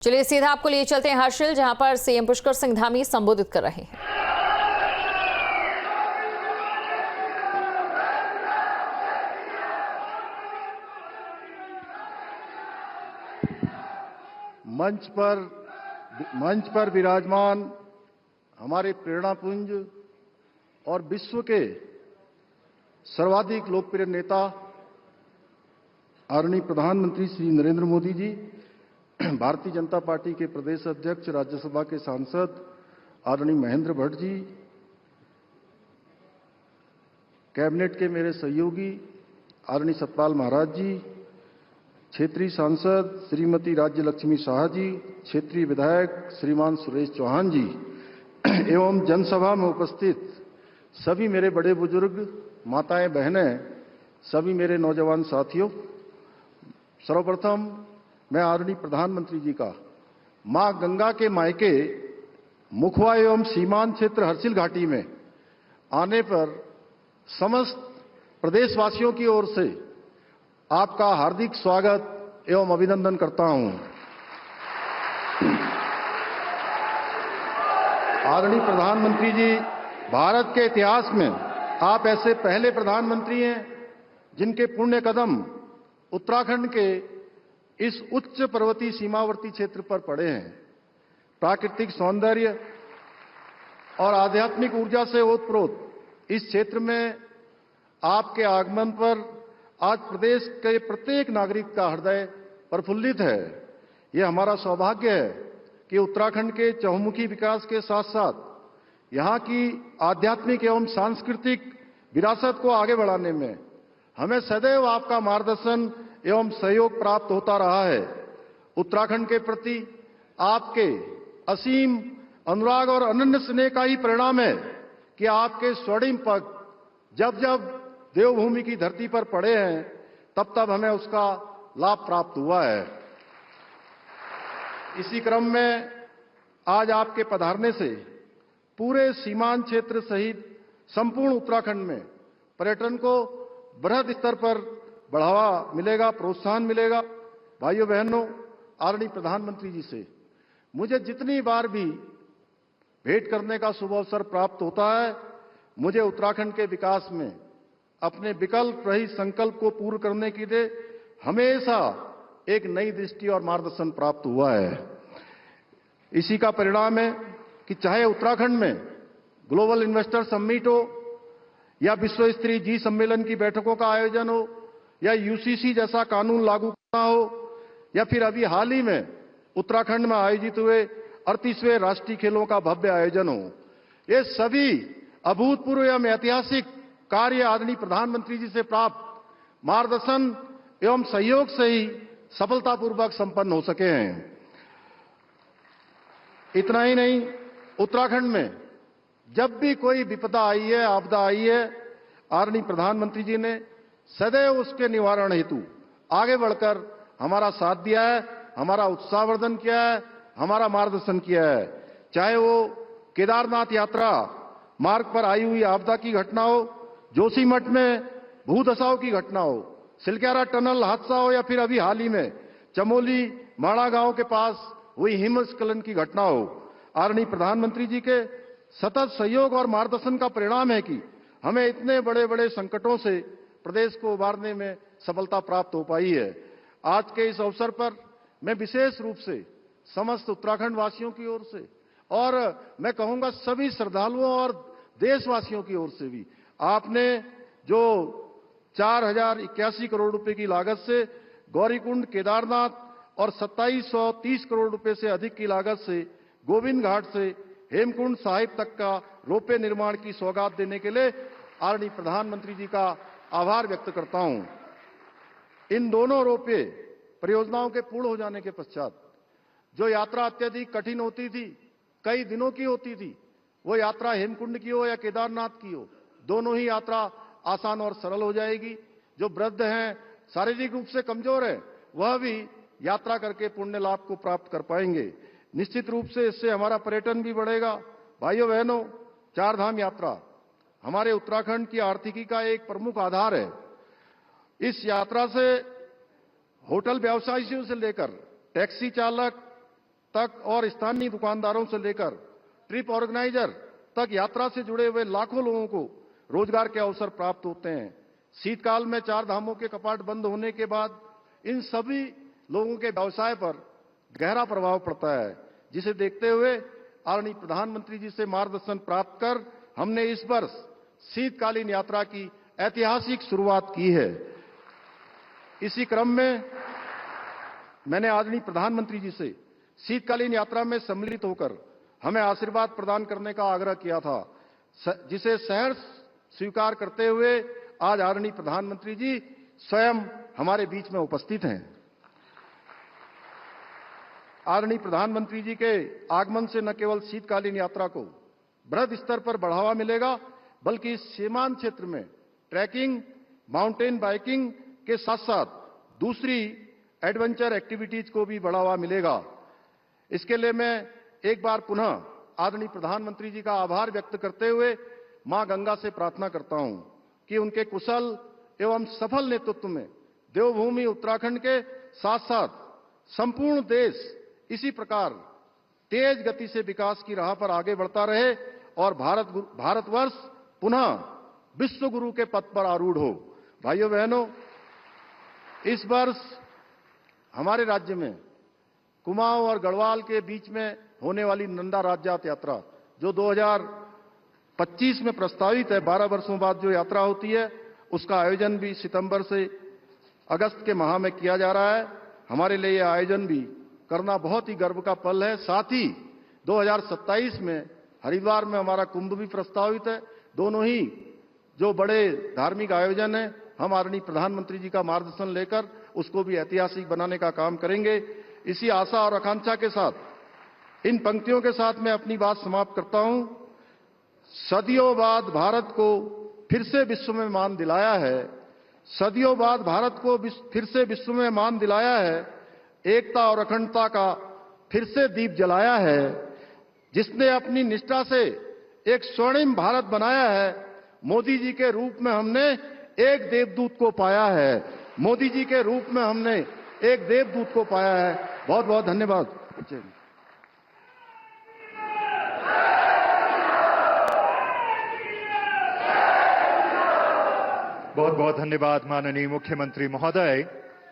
चलिए सीधा आपको लिए चलते हैं हर्षिल, जहां पर सीएम पुष्कर सिंह धामी संबोधित कर रहे हैं। मंच पर विराजमान हमारे प्रेरणापुंज और विश्व के सर्वाधिक लोकप्रिय नेता आदरणीय प्रधानमंत्री श्री नरेंद्र मोदी जी, भारतीय जनता पार्टी के प्रदेश अध्यक्ष, राज्यसभा के सांसद आदरणीय महेंद्र भट्ट जी, कैबिनेट के मेरे सहयोगी आदरणीय सतपाल महाराज जी, क्षेत्रीय सांसद श्रीमती राज्य लक्ष्मी शाह जी, क्षेत्रीय विधायक श्रीमान सुरेश चौहान जी एवं जनसभा में उपस्थित सभी मेरे बड़े बुजुर्ग, माताएं, बहनें, सभी मेरे नौजवान साथियों, सर्वप्रथम मैं आदरणीय प्रधानमंत्री जी का मां गंगा के मायके मुखवा एवं सीमांत क्षेत्र हर्षिल घाटी में आने पर समस्त प्रदेशवासियों की ओर से आपका हार्दिक स्वागत एवं अभिनंदन करता हूं। आदरणीय प्रधानमंत्री जी, भारत के इतिहास में आप ऐसे पहले प्रधानमंत्री हैं जिनके पुण्य कदम उत्तराखंड के इस उच्च पर्वतीय सीमावर्ती क्षेत्र पर पड़े हैं। प्राकृतिक सौंदर्य और आध्यात्मिक ऊर्जा से ओतप्रोत इस क्षेत्र में आपके आगमन पर आज प्रदेश के प्रत्येक नागरिक का हृदय प्रफुल्लित है। यह हमारा सौभाग्य है कि उत्तराखंड के चहुमुखी विकास के साथ साथ यहां की आध्यात्मिक एवं सांस्कृतिक विरासत को आगे बढ़ाने में हमें सदैव आपका मार्गदर्शन एवं सहयोग प्राप्त होता रहा है। उत्तराखंड के प्रति आपके असीम अनुराग और अनन्य स्नेह का ही परिणाम है कि आपके स्वर्णिम पग जब जब देवभूमि की धरती पर पड़े हैं, तब तब हमें उसका लाभ प्राप्त हुआ है। इसी क्रम में आज आपके पधारने से पूरे सीमांत क्षेत्र सहित संपूर्ण उत्तराखंड में पर्यटन को बृहद स्तर पर बढ़ावा मिलेगा, प्रोत्साहन मिलेगा। भाइयों बहनों, आदरणीय प्रधानमंत्री जी से मुझे जितनी बार भी भेंट करने का शुभ अवसर प्राप्त होता है, मुझे उत्तराखंड के विकास में अपने विकल्प रहित संकल्प को पूर्ण करने के लिए हमेशा एक नई दृष्टि और मार्गदर्शन प्राप्त हुआ है। इसी का परिणाम है कि चाहे उत्तराखंड में ग्लोबल इन्वेस्टर समिट हो या विश्व स्तरीय जी सम्मेलन की बैठकों का आयोजन हो या यूसीसी जैसा कानून लागू करना हो या फिर अभी हाल ही में उत्तराखंड में आयोजित हुए 38वें राष्ट्रीय खेलों का भव्य आयोजन हो, ये सभी अभूतपूर्व एवं ऐतिहासिक कार्य आदरणीय प्रधानमंत्री जी से प्राप्त मार्गदर्शन एवं सहयोग से ही सफलतापूर्वक संपन्न हो सके हैं। इतना ही नहीं, उत्तराखंड में जब भी कोई विपदा आई है, आपदा आई है, आदरणीय प्रधानमंत्री जी ने सदैव उसके निवारण हेतु आगे बढ़कर हमारा साथ दिया है, हमारा उत्साहवर्धन किया है, हमारा मार्गदर्शन किया है। चाहे वो केदारनाथ यात्रा मार्ग पर आई हुई आपदा की घटना हो, जोशीमठ में भूधसाव की घटना हो, सिलक्यारा टनल हादसा हो या फिर अभी हाल ही में चमोली माड़ा गांव के पास हुई हिमस्खलन की घटना हो, आदरणीय प्रधानमंत्री जी के सतत सहयोग और मार्गदर्शन का परिणाम है कि हमें इतने बड़े बड़े संकटों से प्रदेश को उबारने में सफलता प्राप्त हो पाई है। आज के इस अवसर पर मैं विशेष रूप से समस्त उत्तराखंड वासियों की ओर से और मैं कहूंगा सभी श्रद्धालुओं और देशवासियों की ओर से भी आपने जो 4081 करोड़ रुपए की लागत से गौरीकुंड, केदारनाथ और 2730 करोड़ रुपए से अधिक की लागत से गोविंद घाट से हेमकुंड साहिब तक का रोपवे निर्माण की सौगात देने के लिए आदरणीय प्रधानमंत्री जी का आभार व्यक्त करता हूं। इन दोनों रोपवे परियोजनाओं के पूर्ण हो जाने के पश्चात जो यात्रा अत्यधिक कठिन होती थी, कई दिनों की होती थी, वो यात्रा हेमकुंड की हो या केदारनाथ की हो, दोनों ही यात्रा आसान और सरल हो जाएगी। जो वृद्ध हैं, शारीरिक रूप से कमजोर है, वह भी यात्रा करके पुण्य लाभ को प्राप्त कर पाएंगे। निश्चित रूप से इससे हमारा पर्यटन भी बढ़ेगा। भाइयों बहनों, चार धाम यात्रा हमारे उत्तराखंड की आर्थिकी का एक प्रमुख आधार है। इस यात्रा से होटल व्यवसायियों से लेकर टैक्सी चालक, तक और स्थानीय दुकानदारों से लेकर ट्रिप ऑर्गेनाइजर तक यात्रा से जुड़े हुए लाखों लोगों को रोजगार के अवसर प्राप्त होते हैं। शीतकाल में 4 धामों के कपाट बंद होने के बाद इन सभी लोगों के व्यवसाय पर गहरा प्रभाव पड़ता है, जिसे देखते हुए आदरणीय प्रधानमंत्री जी से मार्गदर्शन प्राप्त कर हमने इस वर्ष शीतकालीन यात्रा की ऐतिहासिक शुरुआत की है। इसी क्रम में मैंने आदरणीय प्रधानमंत्री जी से शीतकालीन यात्रा में सम्मिलित होकर हमें आशीर्वाद प्रदान करने का आग्रह किया था, जिसे सहर्ष स्वीकार करते हुए आज आदरणीय प्रधानमंत्री जी स्वयं हमारे बीच में उपस्थित हैं। आदरणीय प्रधानमंत्री जी के आगमन से न केवल शीतकालीन यात्रा को बृहद स्तर पर बढ़ावा मिलेगा, बल्कि इस सीमांत क्षेत्र में ट्रैकिंग, माउंटेन बाइकिंग के साथ साथ दूसरी एडवेंचर एक्टिविटीज को भी बढ़ावा मिलेगा। इसके लिए मैं एक बार पुनः आदरणीय प्रधानमंत्री जी का आभार व्यक्त करते हुए मां गंगा से प्रार्थना करता हूं कि उनके कुशल एवं सफल नेतृत्व में देवभूमि उत्तराखंड के साथ साथ संपूर्ण देश इसी प्रकार तेज गति से विकास की राह पर आगे बढ़ता रहे और भारतवर्ष पुनः विश्व गुरु के पद पर आरूढ़ हो। भाइयों बहनों, इस वर्ष हमारे राज्य में कुमाऊं और गढ़वाल के बीच में होने वाली नंदा राज्यात यात्रा जो 2025 में प्रस्तावित है, 12 वर्षों बाद जो यात्रा होती है, उसका आयोजन भी सितंबर से अगस्त के माह में किया जा रहा है। हमारे लिए यह आयोजन भी करना बहुत ही गर्व का पल है। साथ ही 2027 में हरिद्वार में हमारा कुंभ भी प्रस्तावित है। दोनों ही जो बड़े धार्मिक आयोजन हैं, हम आदरणीय प्रधानमंत्री जी का मार्गदर्शन लेकर उसको भी ऐतिहासिक बनाने का काम करेंगे। इसी आशा और आकांक्षा के साथ इन पंक्तियों के साथ मैं अपनी बात समाप्त करता हूं। सदियों बाद भारत को फिर से विश्व में मान दिलाया है, सदियों बाद भारत को फिर से विश्व में मान दिलाया है, एकता और अखंडता का फिर से दीप जलाया है, जिसने अपनी निष्ठा से एक स्वर्णिम भारत बनाया है। मोदी जी के रूप में हमने एक देवदूत को पाया है, मोदी जी के रूप में हमने एक देवदूत को पाया है। बहुत बहुत धन्यवाद। बहुत बहुत धन्यवाद माननीय मुख्यमंत्री महोदय।